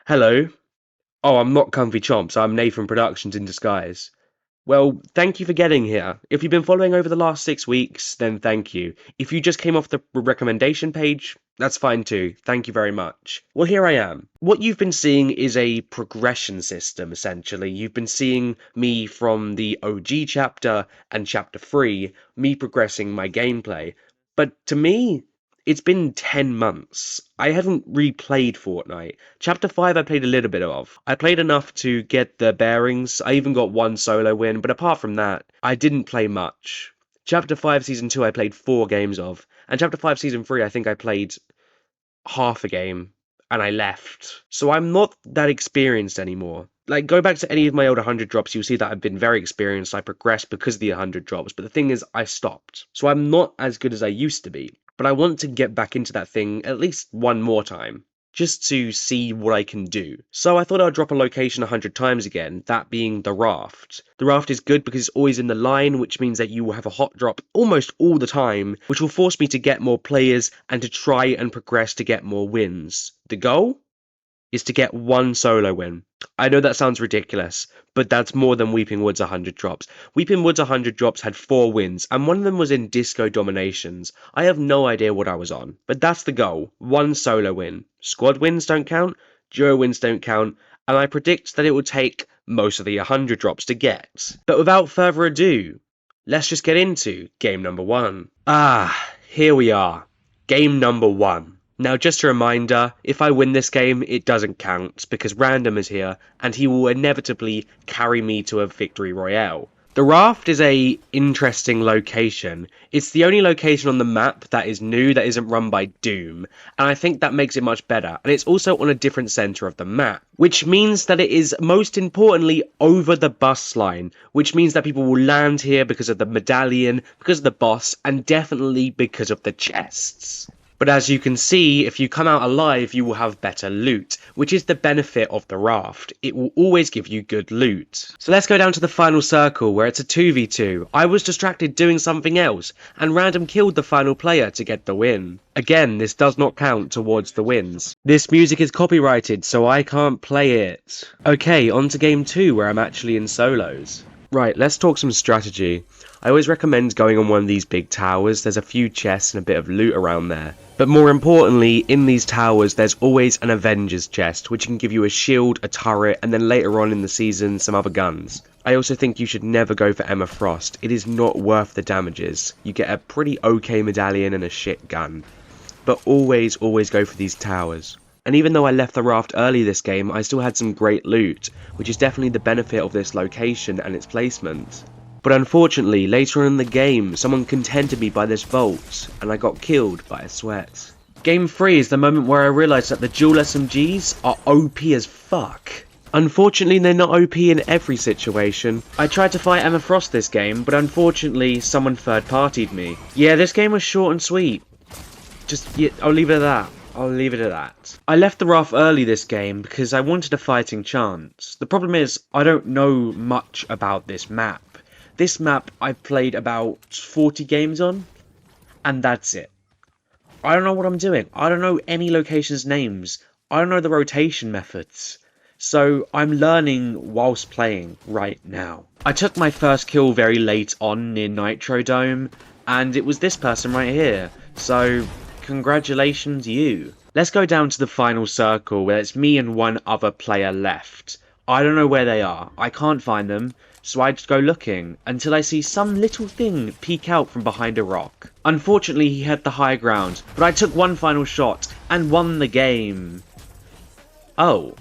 Hello. Oh, I'm not Comfy Chomps. I'm Nathan Productions in disguise. Well, thank you for getting here. If you've been following over the last 6 weeks, then thank you. If you just came off the recommendation page, that's fine too. Thank you very much. Well, here I am. What you've been seeing is a progression system, essentially. You've been seeing me from the OG chapter and chapter 3, me progressing my gameplay. But to me, it's been 10 months. I haven't replayed Fortnite. Chapter 5 I played a little bit of. I played enough to get the bearings. I even got one solo win, but apart from that, I didn't play much. Chapter 5 Season 2 I played 4 games of. And Chapter 5 Season 3 I think I played half a game and I left. So I'm not that experienced anymore. Like, go back to any of my old 100 drops, you'll see that I've been very experienced. I progressed because of the 100 drops, but the thing is, I stopped. So I'm not as good as I used to be. But I want to get back into that thing at least one more time, just to see what I can do. So I thought I'd drop a location 100 times again, that being the Raft. The Raft is good because it's always in the line, which means that you will have a hot drop almost all the time, which will force me to get more players and to try and progress to get more wins. The goal is to get one solo win. I know that sounds ridiculous, but that's more than Weeping Woods 100 drops. Weeping Woods 100 drops had 4 wins, and one of them was in Disco Dominations. I have no idea what I was on, but that's the goal. One solo win. Squad wins don't count, duo wins don't count, and I predict that it will take most of the 100 drops to get. But without further ado, let's just get into game number 1. Here we are. Game number 1. Now, just a reminder, if I win this game, it doesn't count, because Random is here, and he will inevitably carry me to a victory royale. The Raft is a interesting location. It's the only location on the map that is new, that isn't run by Doom, and I think that makes it much better. And it's also on a different center of the map, which means that it is most importantly over the bus line, which means that people will land here because of the medallion, because of the boss, and definitely because of the chests. But as you can see, if you come out alive, you will have better loot, which is the benefit of the Raft. It will always give you good loot. So let's go down to the final circle, where it's a 2v2. I was distracted doing something else, and Random killed the final player to get the win. Again, this does not count towards the wins. This music is copyrighted, so I can't play it. Okay, on to game 2, where I'm actually in solos. Right, let's talk some strategy. I always recommend going on one of these big towers. There's a few chests and a bit of loot around there. But more importantly, in these towers, there's always an Avengers chest, which can give you a shield, a turret, and then later on in the season, some other guns. I also think you should never go for Emma Frost. It is not worth the damages. You get a pretty okay medallion and a shit gun. But always go for these towers. And even though I left the Raft early this game, I still had some great loot, which is definitely the benefit of this location and its placement. But unfortunately, later on in the game, someone contended me by this vault, and I got killed by a sweat. Game 3 is the moment where I realised that the dual SMGs are OP as fuck. Unfortunately, they're not OP in every situation. I tried to fight Emma Frost this game, but unfortunately, someone third-partied me. Yeah, this game was short and sweet. I'll leave it at that. I'll leave it at that. I left the Raft early this game because I wanted a fighting chance. The problem is, I don't know much about this map. This map I've played about 40 games on, and that's it. I don't know what I'm doing. I don't know any locations' names. I don't know the rotation methods. So I'm learning whilst playing right now. I took my first kill very late on near Nitro Dome, and it was this person right here. So congratulations you. Let's go down to the final circle where it's me and one other player left. I don't know where they are. I can't find them. So I just go looking, until I see some little thing peek out from behind a rock. Unfortunately, he had the high ground, but I took one final shot, and won the game. Oh.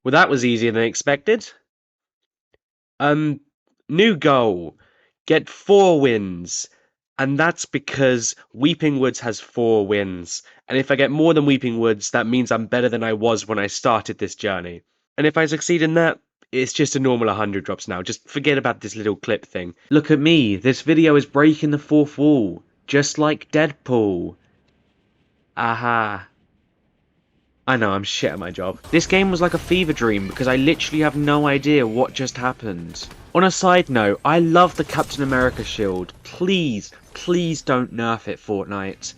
Well, that was easier than expected. New goal. Get 4 wins. And that's because Weeping Woods has 4 wins. And if I get more than Weeping Woods, that means I'm better than I was when I started this journey. And if I succeed in that, it's just a normal 100 drops now. Just forget about this little clip thing. Look at me. This video is breaking the 4th wall. Just like Deadpool. Aha. I know, I'm shit at my job. This game was like a fever dream because I literally have no idea what just happened. On a side note, I love the Captain America shield. Please, please don't nerf it, Fortnite.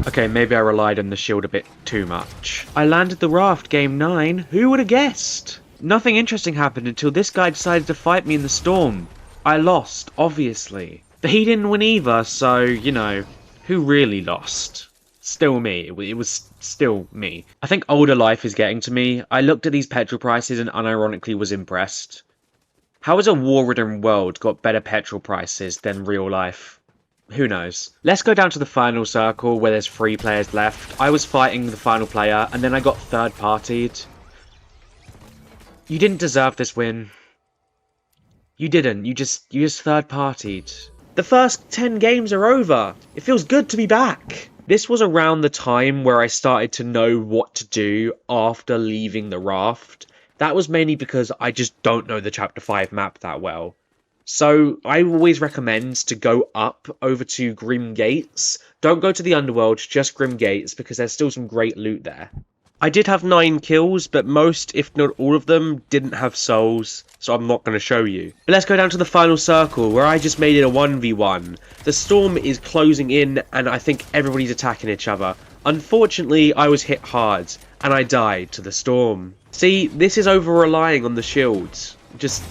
Okay, maybe I relied on the shield a bit too much. I landed the raft, game 9. Who would have guessed? Nothing interesting happened until this guy decided to fight me in the storm. I lost, obviously. But he didn't win either, so, you know, who really lost? Still me. It was still me. I think older life is getting to me. I looked at these petrol prices and unironically was impressed. How has a war-ridden world got better petrol prices than real life? Who knows? Let's go down to the final circle where there's 3 players left. I was fighting the final player and then I got third-partied. You didn't deserve this win. You didn't. You just third-partied. The first 10 games are over. It feels good to be back. This was around the time where I started to know what to do after leaving the raft. That was mainly because I just don't know the Chapter 5 map that well. So I always recommend to go up over to Grim Gates. Don't go to the Underworld, just Grim Gates, because there's still some great loot there. I did have 9 kills, but most, if not all of them, didn't have souls, so I'm not going to show you. But let's go down to the final circle, where I just made it a 1v1. The storm is closing in, and I think everybody's attacking each other. Unfortunately, I was hit hard, and I died to the storm. See, this is over-relying on the shields. Just,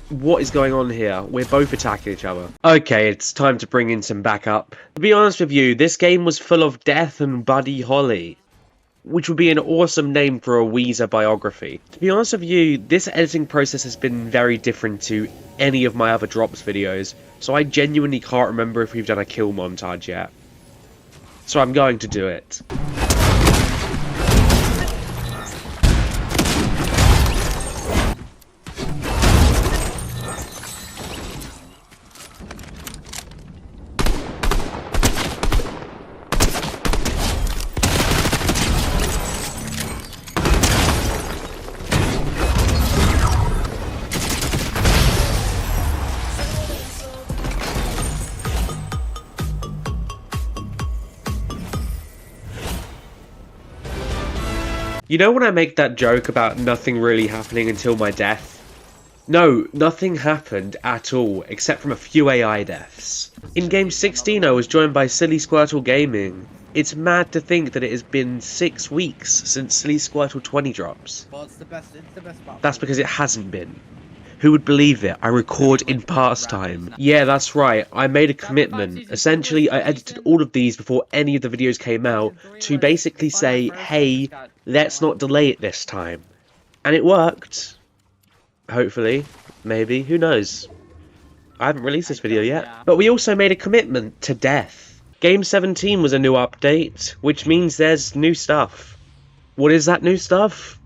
what is going on here? We're both attacking each other. Okay, it's time to bring in some backup. To be honest with you, this game was full of death and Buddy Holly, which would be an awesome name for a Weezer biography. To be honest with you, this editing process has been very different to any of my other drops videos, so I genuinely can't remember if we've done a kill montage yet. So I'm going to do it. You know when I make that joke about nothing really happening until my death? No, nothing happened at all, except from a few AI deaths. In game 16 I was joined by Silly Squirtle Gaming. It's mad to think that it has been 6 weeks since Silly Squirtle 20 drops. Well, it's the best part. That's because it hasn't been. Who would believe it? I record in pastime. Yeah, that's right. I made a commitment. Essentially, I edited all of these before any of the videos came out to basically say, hey, let's not delay it this time. And it worked. Hopefully. Maybe. Who knows? I haven't released this video yet. But we also made a commitment to death. Game 17 was a new update, which means there's new stuff. What is that new stuff?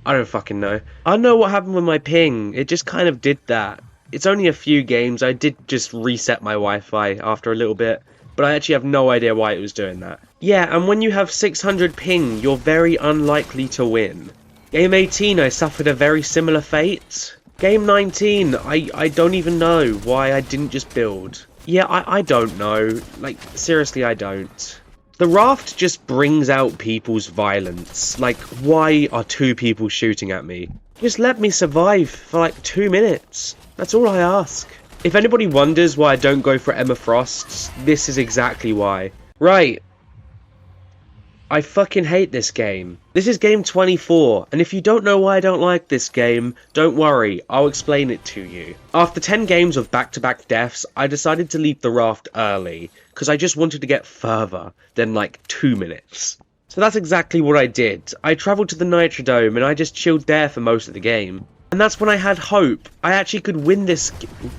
I don't fucking know. I don't know what happened with my ping. It just kind of did that. It's only a few games. I did just reset my Wi-Fi after a little bit, but I actually have no idea why it was doing that. Yeah, and when you have 600 ping, you're very unlikely to win. Game 18, I suffered a very similar fate. Game 19, I don't even know why I didn't just build. Yeah, I don't know. Like, seriously, I don't. The raft just brings out people's violence. Like, why are 2 people shooting at me? Just let me survive for like 2 minutes. That's all I ask. If anybody wonders why I don't go for Emma Frosts, this is exactly why. Right. I fucking hate this game. This is game 24, and if you don't know why I don't like this game, don't worry, I'll explain it to you. After 10 games of back-to-back deaths, I decided to leave the raft early, because I just wanted to get further than like 2 minutes. So that's exactly what I did. I travelled to the Nitrodome, and I just chilled there for most of the game. And that's when I had hope. I actually could win this.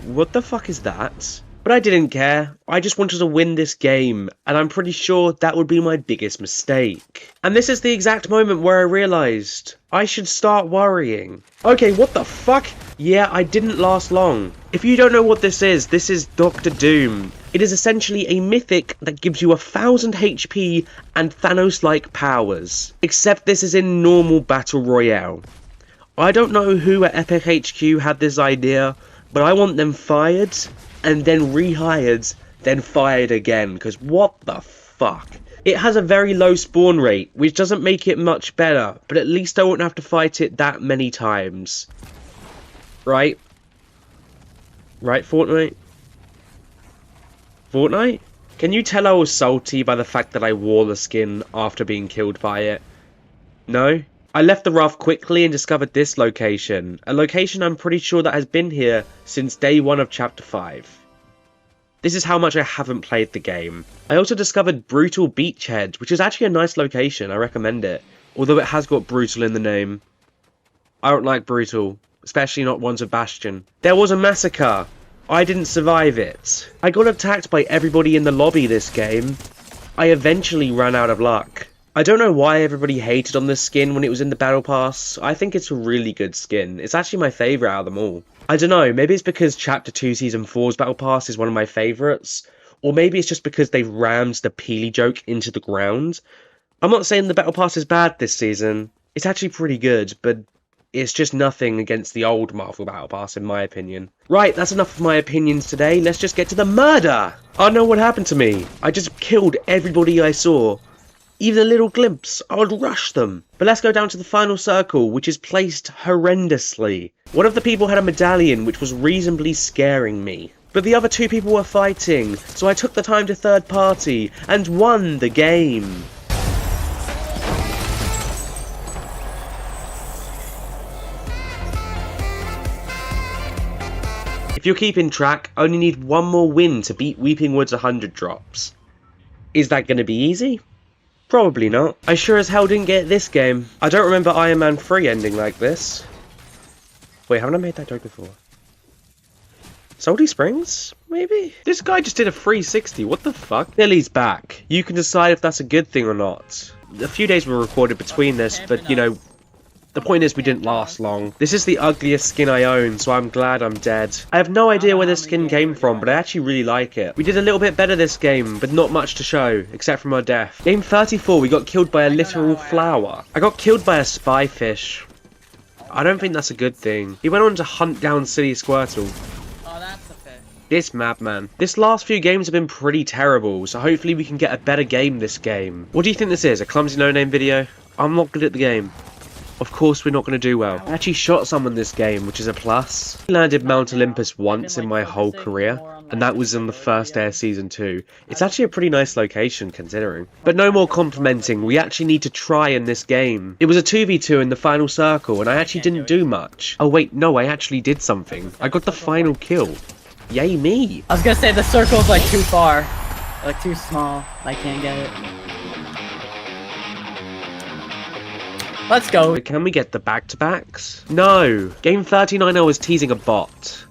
What the fuck is that? But I didn't care. I just wanted to win this game, and I'm pretty sure that would be my biggest mistake. And this is the exact moment where I realised I should start worrying. Okay, what the fuck? Yeah, I didn't last long. If you don't know what this is Dr. Doom. It is essentially a mythic that gives you 1000 HP and Thanos-like powers. Except this is in normal Battle Royale. I don't know who at Epic HQ had this idea, but I want them fired, and then rehired, then fired again, because what the fuck? It has a very low spawn rate, which doesn't make it much better, but at least I won't have to fight it that many times. Right? Right, Fortnite? Fortnite? Can you tell I was salty by the fact that I wore the skin after being killed by it? No? I left the raft quickly and discovered this location. A location I'm pretty sure that has been here since day 1 of chapter 5. This is how much I haven't played the game. I also discovered Brutal Beachhead, which is actually a nice location, I recommend it. Although it has got Brutal in the name. I don't like Brutal, especially not ones with Bastion. There was a massacre! I didn't survive it. I got attacked by everybody in the lobby this game. I eventually ran out of luck. I don't know why everybody hated on this skin when it was in the Battle Pass. I think it's a really good skin. It's actually my favourite out of them all. I don't know, maybe it's because Chapter 2 Season 4's Battle Pass is one of my favourites. Or maybe it's just because they've rammed the Peely joke into the ground. I'm not saying the Battle Pass is bad this season. It's actually pretty good, but it's just nothing against the old Marvel Battle Pass, in my opinion. Right, that's enough of my opinions today. Let's just get to the murder! I know what happened to me. I just killed everybody I saw. Even a little glimpse, I would rush them. But let's go down to the final circle, which is placed horrendously. One of the people had a medallion, which was reasonably scaring me. But the other two people were fighting, so I took the time to third party, and won the game. If you're keeping track, I only need one more win to beat Weeping Wood's 100 drops. Is that going to be easy? Probably not. I sure as hell didn't get this game. I don't remember Iron Man 3 ending like this. Wait, haven't I made that joke before? Salty Springs? Maybe? This guy just did a 360, what the fuck? Lily's back. You can decide if that's a good thing or not. A few days were recorded between this, but you know, the point is we didn't last long. This is the ugliest skin I own, so I'm glad I'm dead. I have no idea where this skin came from, but I actually really like it. We did a little bit better this game, but not much to show, except from our death. Game 34, we got killed by a literal flower. I got killed by a spy fish. I don't think that's a good thing. He went on to hunt down Silly Squirtle. Oh, that's a fish. This madman. This last few games have been pretty terrible, so hopefully we can get a better game this game. What do you think this is, a clumsy no-name video? I'm not good at the game. Of course we're not going to do well. I actually shot someone this game, which is a plus. I landed Mount Olympus once in my whole career, and that was on the first day of Season 2. It's actually a pretty nice location, considering. But no more complimenting, we actually need to try in this game. It was a 2v2 in the final circle, and I actually didn't do much. Oh wait, no, I actually did something. I got the final kill. Yay me! I was gonna say the circle's like too far. Like too small. I can't get it. Let's go. Can we get the back-to-backs? No! Game 39 I was teasing a bot.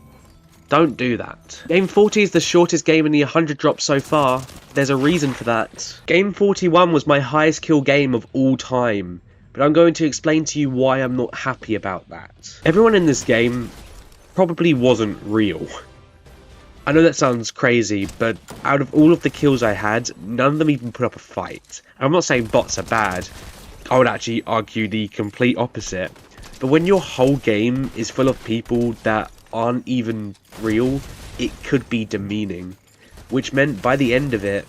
Don't do that. Game 40 is the shortest game in the 100 drops so far. There's a reason for that. Game 41 was my highest kill game of all time. But I'm going to explain to you why I'm not happy about that. Everyone in this game probably wasn't real. I know that sounds crazy, but out of all of the kills I had, none of them even put up a fight. I'm not saying bots are bad. I would actually argue the complete opposite. But when your whole game is full of people that aren't even real, it could be demeaning. Which meant by the end of it,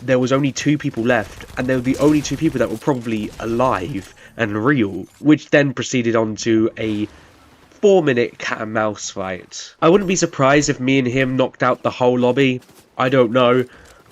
there was only 2 people left, and they were the only 2 people that were probably alive and real, which then proceeded on to a 4-minute cat and mouse fight. I wouldn't be surprised if me and him knocked out the whole lobby. I don't know.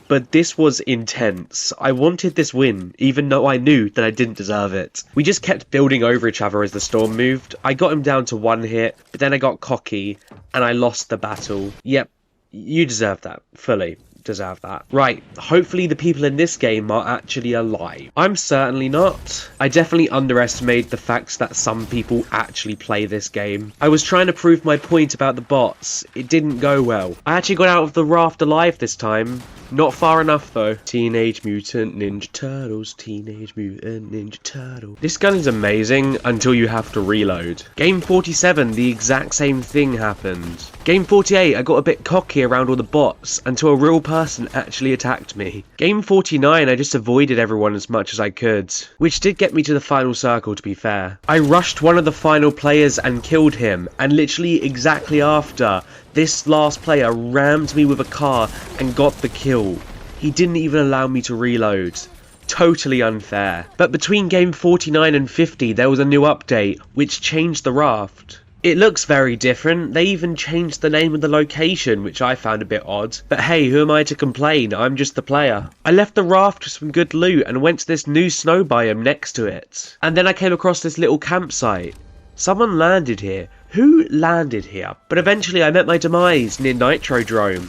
But this was intense. I wanted this win, even though I knew that I didn't deserve it. We just kept building over each other as the storm moved. I got him down to 1 hit, but then I got cocky, and I lost the battle. Yep, you deserve that. Fully deserve that. Right, hopefully the people in this game are actually alive. I'm certainly not. I definitely underestimated the facts that some people actually play this game. I was trying to prove my point about the bots. It didn't go well. I actually got out of the raft alive this time. Not far enough though. Teenage Mutant Ninja Turtles, Teenage Mutant Ninja Turtle. This gun is amazing until you have to reload. Game 47, the exact same thing happened. Game 48, I got a bit cocky around all the bots until a real person actually attacked me. Game 49, I just avoided everyone as much as I could, which did get me to the final circle to be fair. I rushed one of the final players and killed him, and literally exactly after, this last player rammed me with a car and got the kill. He didn't even allow me to reload. Totally unfair. But between game 49 and 50 there was a new update which changed the raft. It looks very different. They even changed the name of the location, which I found a bit odd. But hey, who am I to complain? I'm just the player. I left the raft with some good loot and went to this new snow biome next to it. And then I came across this little campsite. Someone landed here. Who landed here? But eventually I met my demise near Nitrodrome.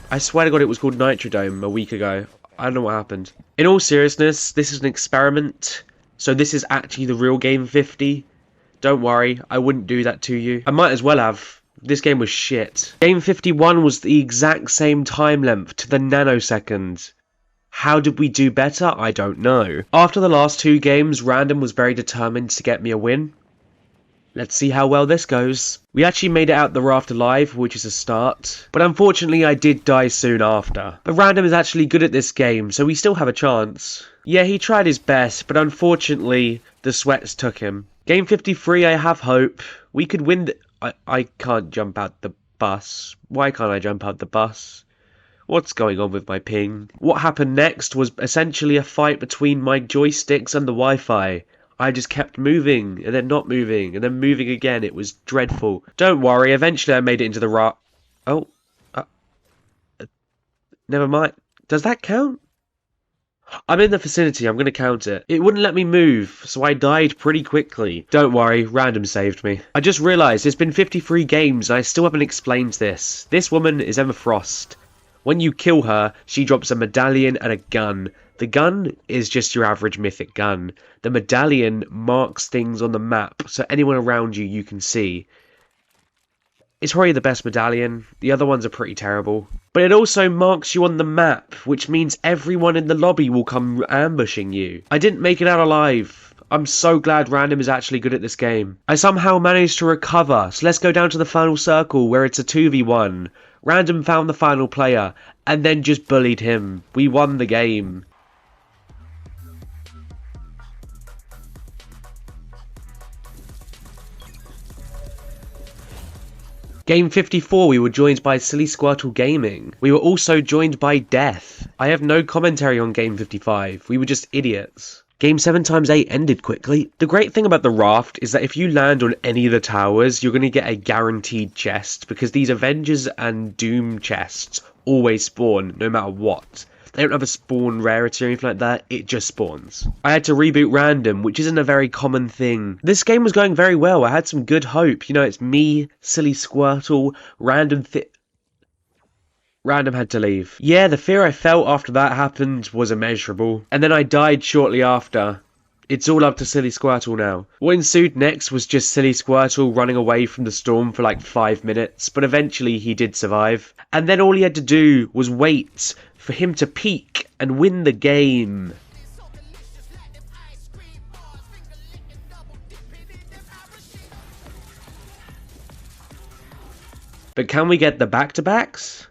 I swear to God it was called Nitrodome a week ago. I don't know what happened. In all seriousness, this is an experiment. So this is actually the real game 50. Don't worry, I wouldn't do that to you. I might as well have. This game was shit. Game 51 was the exact same time length to the nanosecond. How did we do better? I don't know. After the last 2 games, Random was very determined to get me a win. Let's see how well this goes. We actually made it out the raft alive, which is a start. But unfortunately, I did die soon after. But Random is actually good at this game, so we still have a chance. Yeah, he tried his best, but unfortunately, the sweats took him. Game 53, I have hope. We could win I can't jump out the bus. Why can't I jump out the bus? What's going on with my ping? What happened next was essentially a fight between my joysticks and the Wi-Fi. I just kept moving, and then not moving, and then moving again. It was dreadful. Don't worry, eventually I made it into the raft. Oh. Never mind. Does that count? I'm in the vicinity, I'm gonna count it. It wouldn't let me move, so I died pretty quickly. Don't worry, Random saved me. I just realised it's been 53 games and I still haven't explained this. This woman is Emma Frost. When you kill her, she drops a medallion and a gun. The gun is just your average mythic gun. The medallion marks things on the map, so anyone around you can see. It's probably the best medallion. The other ones are pretty terrible. But it also marks you on the map, which means everyone in the lobby will come ambushing you. I didn't make it out alive. I'm so glad Random is actually good at this game. I somehow managed to recover, so let's go down to the final circle where it's a 2v1. Random found the final player, and then just bullied him. We won the game. Game 54, we were joined by Silly Squirtle Gaming. We were also joined by Death. I have no commentary on Game 55, we were just idiots. Game 7x8 ended quickly. The great thing about the raft is that if you land on any of the towers, you're going to get a guaranteed chest, because these Avengers and Doom chests always spawn, no matter what. They don't have a spawn rarity or anything like that, it just spawns. I had to reboot Random, which isn't a very common thing. This game was going very well, I had some good hope. You know, it's me, Silly Squirtle, Random had to leave. Yeah, the fear I felt after that happened was immeasurable. And then I died shortly after. It's all up to Silly Squirtle now. What ensued next was just Silly Squirtle running away from the storm for like 5 minutes, but eventually he did survive. And then all he had to do was wait for him to peak and win the game. But can we get the back-to-backs?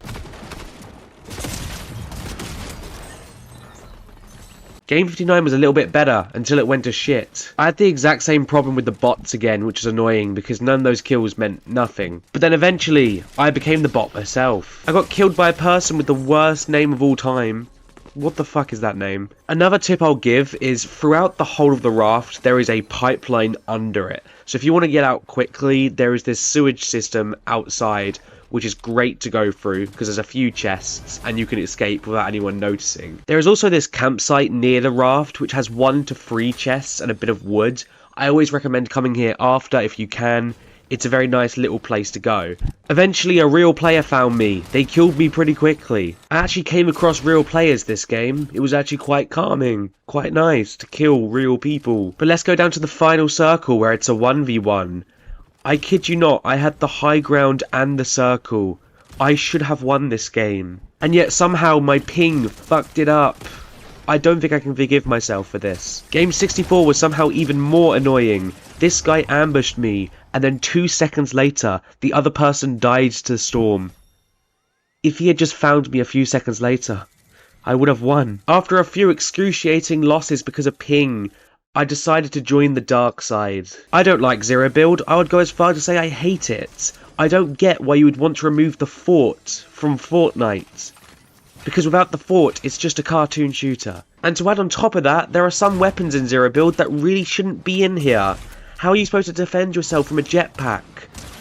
Game 59 was a little bit better until it went to shit. I had the exact same problem with the bots again, which is annoying because none of those kills meant nothing. But then eventually, I became the bot myself. I got killed by a person with the worst name of all time. What the fuck is that name? Another tip I'll give is throughout the whole of the raft, there is a pipeline under it. So if you want to get out quickly, there is this sewage system outside, which is great to go through because there's a few chests and you can escape without anyone noticing. There is also this campsite near the raft which has 1 to 3 chests and a bit of wood. I always recommend coming here after if you can. It's a very nice little place to go. Eventually a real player found me. They killed me pretty quickly. I actually came across real players this game. It was actually quite calming. Quite nice to kill real people. But let's go down to the final circle where it's a 1v1. I kid you not, I had the high ground and the circle. I should have won this game. And yet somehow my ping fucked it up. I don't think I can forgive myself for this. Game 64 was somehow even more annoying. This guy ambushed me, and then 2 seconds later, the other person died to the storm. If he had just found me a few seconds later, I would have won. After a few excruciating losses because of ping, I decided to join the dark side. I don't like zero build. I would go as far to say I hate it. I don't get why you would want to remove the fort from Fortnite. because without the fort, it's just a cartoon shooter. And to add on top of that, there are some weapons in Zero Build that really shouldn't be in here. How are you supposed to defend yourself from a jetpack?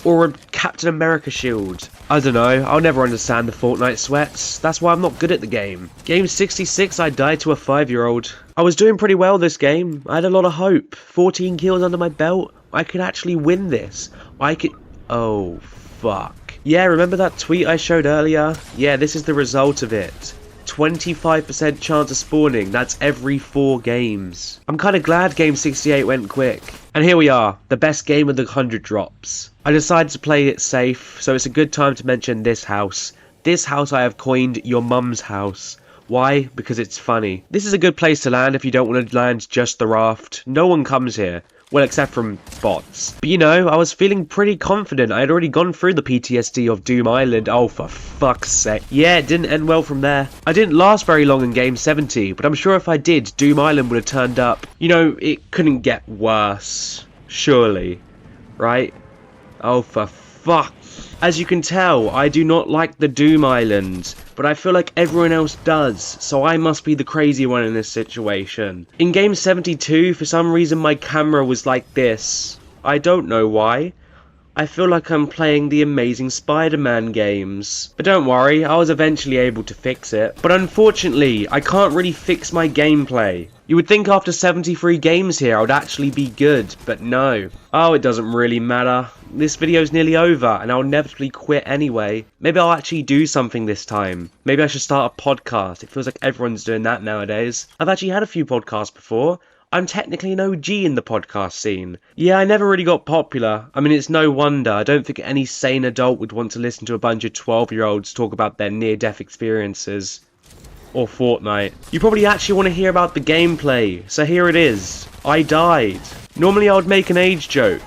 Or a Captain America shield? I don't know, I'll never understand the Fortnite sweats. That's why I'm not good at the game. Game 66, I died to a 5-year-old. I was doing pretty well this game. I had a lot of hope. 14 kills under my belt. I could actually win this. Oh, fuck. Yeah, remember that tweet I showed earlier? Yeah, this is the result of it. 25% chance of spawning, that's every 4 games. I'm kinda glad game 68 went quick. And here we are, the best game of the 100 drops. I decided to play it safe, so it's a good time to mention this house. This house I have coined your mum's house. Why? Because it's funny. This is a good place to land if you don't want to land just the raft. No one comes here. Well, except from bots. But you know, I was feeling pretty confident. I had already gone through the PTSD of Doom Island. Oh, for fuck's sake. Yeah, it didn't end well from there. I didn't last very long in game 70, but I'm sure if I did, Doom Island would have turned up. You know, it couldn't get worse. Surely. Right? Oh, for fuck. As you can tell, I do not like the Doom Island, but I feel like everyone else does, so I must be the crazy one in this situation. In game 72, for some reason my camera was like this. I don't know why. I feel like I'm playing the Amazing Spider-Man games. But don't worry, I was eventually able to fix it. But unfortunately, I can't really fix my gameplay. You would think after 73 games here I would actually be good, but no. Oh, it doesn't really matter. This video's nearly over, and I'll inevitably quit anyway. Maybe I'll actually do something this time. Maybe I should start a podcast. It feels like everyone's doing that nowadays. I've actually had a few podcasts before. I'm technically an OG in the podcast scene. Yeah, I never really got popular. I mean, it's no wonder. I don't think any sane adult would want to listen to a bunch of 12-year-olds talk about their near-death experiences. Or Fortnite. You probably actually want to hear about the gameplay, so here it is. I died. Normally I would make an age joke,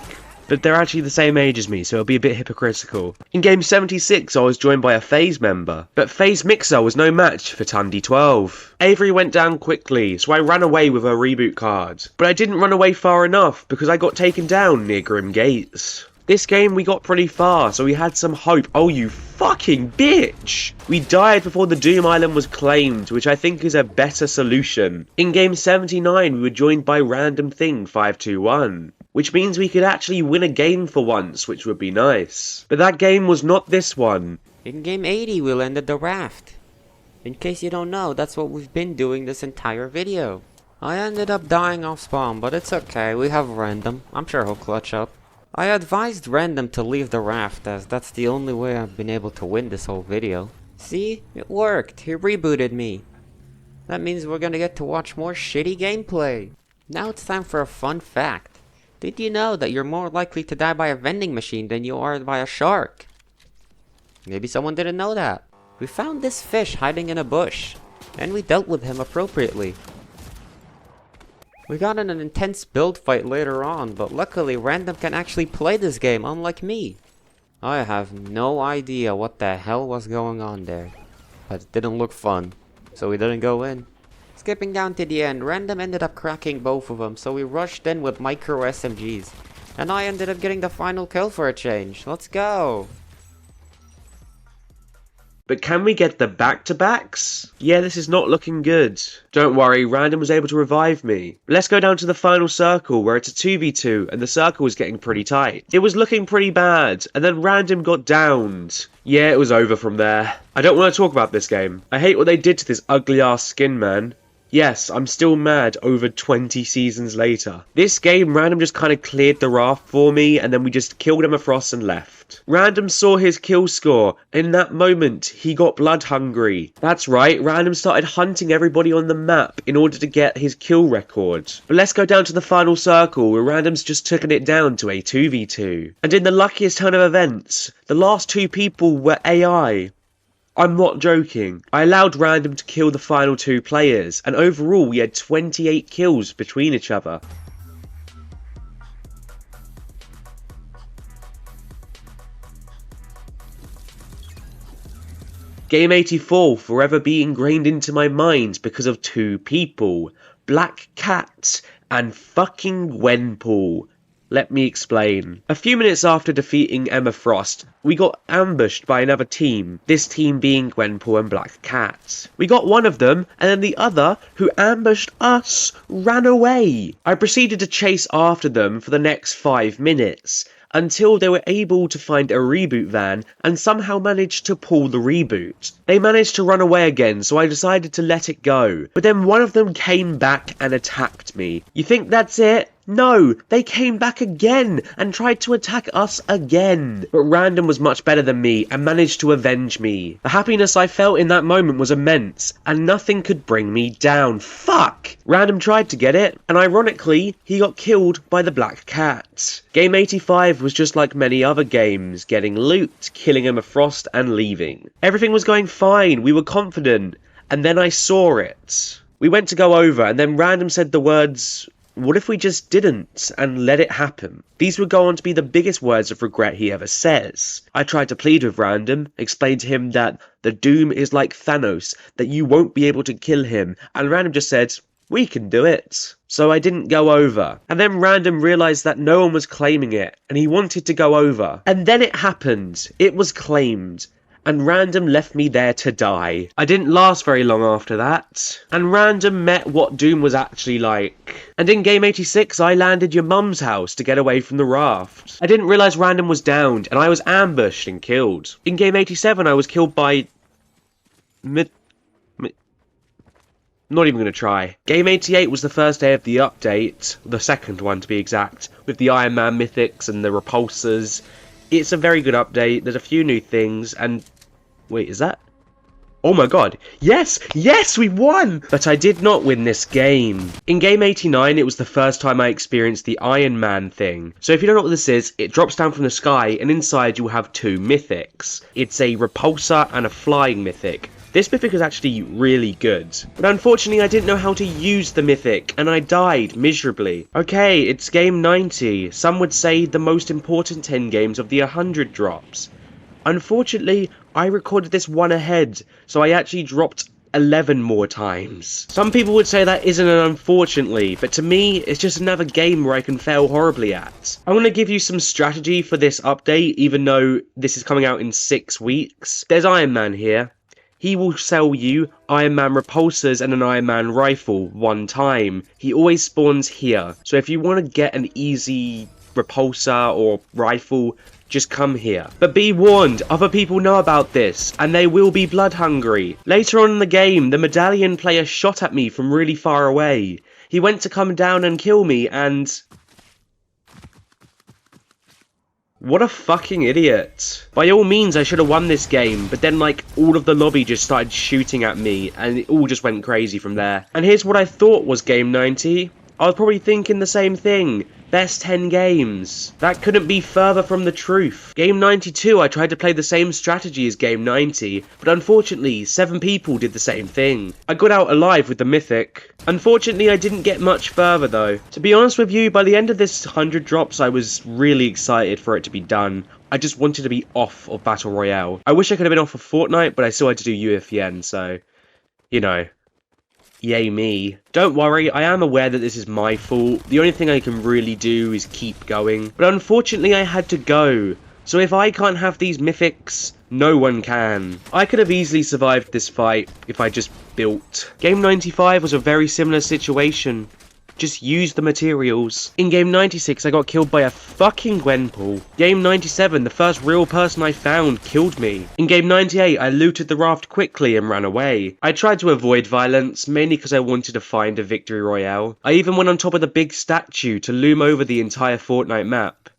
but they're actually the same age as me, so it'll be a bit hypocritical. In game 76, I was joined by a FaZe member, but FaZe Mixer was no match for Tundy 12. Avery went down quickly, so I ran away with her reboot card. But I didn't run away far enough, because I got taken down near Grim Gates. This game we got pretty far, so we had some hope. Oh, you fucking bitch! We died before the Doom Island was claimed, which I think is a better solution. In game 79, we were joined by Random Thing 521. Which means we could actually win a game for once, which would be nice. But that game was not this one. In game 80, we landed the Raft. In case you don't know, that's what we've been doing this entire video. I ended up dying off spawn, but it's okay, we have Random. I'm sure he'll clutch up. I advised Random to leave the Raft, as that's the only way I've been able to win this whole video. See? It worked. He rebooted me. That means we're gonna get to watch more shitty gameplay. Now it's time for a fun fact. Did you know that you're more likely to die by a vending machine than you are by a shark? Maybe someone didn't know that. We found this fish hiding in a bush, and we dealt with him appropriately. We got in an intense build fight later on, but luckily Random can actually play this game, unlike me. I have no idea what the hell was going on there, but it didn't look fun, so we didn't go in. Skipping down to the end, Random ended up cracking both of them, so we rushed in with micro SMGs. And I ended up getting the final kill for a change. Let's go! But can we get the back-to-backs? Yeah, this is not looking good. Don't worry, Random was able to revive me. Let's go down to the final circle, where it's a 2v2, and the circle was getting pretty tight. It was looking pretty bad, and then Random got downed. Yeah, it was over from there. I don't want to talk about this game. I hate what they did to this ugly-ass skin, man. Yes, I'm still mad over 20 seasons later. This game, Random just kind of cleared the raft for me, and then we just killed Emma Frost and left. Random saw his kill score. In that moment, he got blood hungry. That's right, Random started hunting everybody on the map in order to get his kill record. But let's go down to the final circle, where Random's just taken it down to a 2v2. And in the luckiest turn of events, the last 2 people were AI. I'm not joking. I allowed Random to kill the final 2 players, and overall we had 28 kills between each other. Game 84 forever be ingrained into my mind because of 2 people. Black Cat and fucking Gwenpool. Let me explain. A few minutes after defeating Emma Frost, we got ambushed by another team, this team being Gwenpool and Black Cat. We got one of them, and then the other, who ambushed us, ran away. I proceeded to chase after them for the next 5 minutes, until they were able to find a reboot van and somehow managed to pull the reboot. They managed to run away again, so I decided to let it go. But then one of them came back and attacked me. You think that's it? No, they came back again and tried to attack us again. But Random was much better than me and managed to avenge me. The happiness I felt in that moment was immense, and nothing could bring me down. Fuck! Random tried to get it, and ironically, he got killed by the Black Cat. Game 85 was just like many other games, getting loot, killing Emma Frost, and leaving. Everything was going fine, we were confident, and then I saw it. We went to go over, and then Random said the words, "What if we just didn't and let it happen?" These would go on to be the biggest words of regret he ever says. I tried to plead with Random, explain to him that the Doom is like Thanos, that you won't be able to kill him, and Random just said, "We can do it." So I didn't go over. And then Random realised that no one was claiming it, and he wanted to go over. And then it happened. It was claimed. And Random left me there to die. I didn't last very long after that, and Random met what Doom was actually like. And in Game 86, I landed your mum's house to get away from the raft. I didn't realise Random was downed, and I was ambushed and killed. In Game 87, I was killed by... Not even going to try. Game 88 was the first day of the update, the second one to be exact, with the Iron Man mythics and the repulsors. It's a very good update, there's a few new things, and... Wait, is that? Oh my god. Yes! Yes, we won! But I did not win this game. In Game 89, it was the first time I experienced the Iron Man thing. So if you don't know what this is, it drops down from the sky, and inside you will have 2 mythics. It's a repulsor and a flying mythic. This mythic is actually really good. But unfortunately, I didn't know how to use the mythic, and I died miserably. Okay, it's game 90. Some would say the most important 10 games of the 100 drops. Unfortunately, I recorded this one ahead, so I actually dropped 11 more times. Some people would say that isn't an unfortunately, but to me, it's just another game where I can fail horribly at. I want to give you some strategy for this update, even though this is coming out in 6 weeks. There's Iron Man here. He will sell you Iron Man repulsors and an Iron Man rifle one time. He always spawns here, so if you want to get an easy repulsor or rifle, just come here. But be warned, other people know about this, and they will be blood hungry. Later on in the game, the medallion player shot at me from really far away. He went to come down and kill me, and... What a fucking idiot. By all means, I should have won this game, but then, like, all of the lobby just started shooting at me, and it all just went crazy from there. And here's what I thought was game 90. I was probably thinking the same thing. Best 10 games. That couldn't be further from the truth. Game 92, I tried to play the same strategy as game 90, but unfortunately, 7 people did the same thing. I got out alive with the mythic. Unfortunately, I didn't get much further though. To be honest with you, by the end of this 100 drops, I was really excited for it to be done. I just wanted to be off of Battle Royale. I wish I could have been off of Fortnite, but I still had to do UFN, so, you know. Yay me. Don't worry, I am aware that this is my fault. The only thing I can really do is keep going. But unfortunately I had to go. So if I can't have these mythics, no one can. I could have easily survived this fight if I just built. Game 95 was a very similar situation. Just use the materials. In game 96, I got killed by a fucking Gwenpool. Game 97, the first real person I found killed me. In game 98, I looted the raft quickly and ran away. I tried to avoid violence, mainly because I wanted to find a victory royale. I even went on top of the big statue to loom over the entire Fortnite map.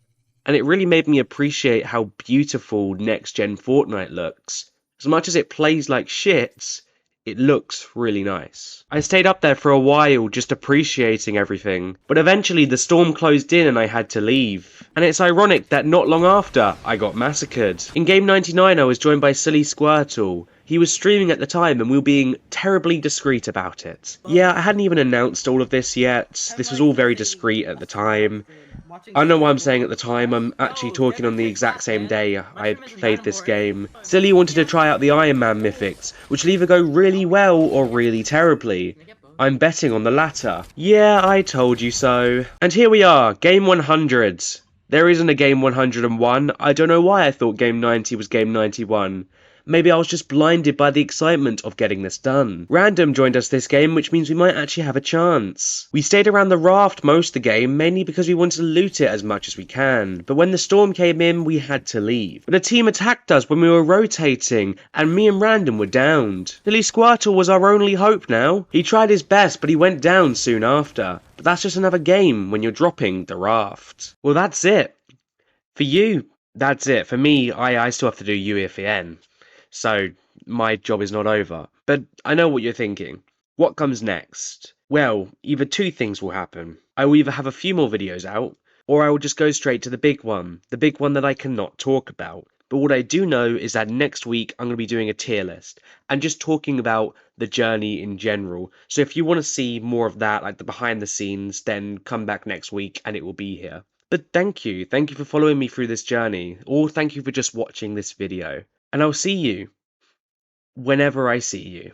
And it really made me appreciate how beautiful next-gen Fortnite looks. As much as it plays like shit, it looks really nice. I stayed up there for a while just appreciating everything, but eventually the storm closed in and I had to leave. And it's ironic that not long after, I got massacred. In game 99 I was joined by silly Squirtle. He was streaming at the time and we were being terribly discreet about it. Yeah, I hadn't even announced all of this yet. This was all very discreet at the time. I don't know why I'm saying at the time, I'm actually talking on the exact same day I had played this game. Silly wanted to try out the Iron Man mythics, which will either go really well or really terribly. I'm betting on the latter. Yeah, I told you so. And here we are, game 100. There isn't a game 101. I don't know why I thought game 90 was game 91. Maybe I was just blinded by the excitement of getting this done. Random joined us this game, which means we might actually have a chance. We stayed around the raft most of the game, mainly because we wanted to loot it as much as we can. But when the storm came in, we had to leave. But a team attacked us when we were rotating, and me and Random were downed. Silly Squirtle was our only hope now. He tried his best, but he went down soon after. But that's just another game when you're dropping the raft. Well, that's it. For you, that's it. For me, I still have to do UEFN. So, my job is not over. But I know what you're thinking. What comes next? Well, either two things will happen. I will either have a few more videos out, or I will just go straight to the big one that I cannot talk about. But what I do know is that next week I'm going to be doing a tier list and just talking about the journey in general. So if you want to see more of that, like the behind the scenes, then come back next week and it will be here. But thank you for following me through this journey, or thank you for just watching this video. And I'll see you whenever I see you.